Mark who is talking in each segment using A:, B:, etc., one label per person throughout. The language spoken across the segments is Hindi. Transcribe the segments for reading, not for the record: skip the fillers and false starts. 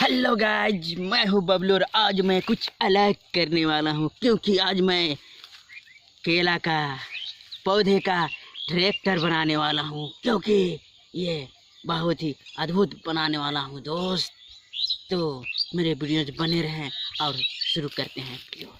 A: हेलो गाइज, मैं हूँ बबलू और आज मैं कुछ अलग करने वाला हूँ क्योंकि आज मैं केला का पौधे का ट्रैक्टर बनाने वाला हूँ क्योंकि ये बहुत ही अद्भुत बनाने वाला हूँ दोस्त। तो मेरे वीडियोज बने रहें और शुरू करते हैं वीडियो।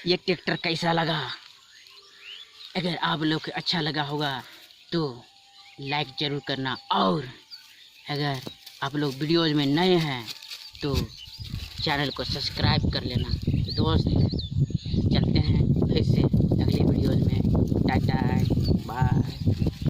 A: ये ट्रैक्टर कैसा लगा। अगर आप लोग को अच्छा लगा होगा तो लाइक ज़रूर करना, और अगर आप लोग वीडियोज़ में नए हैं तो चैनल को सब्सक्राइब कर लेना। तो दोस्त चलते हैं फिर से अगली वीडियोज़ में। Tata bye.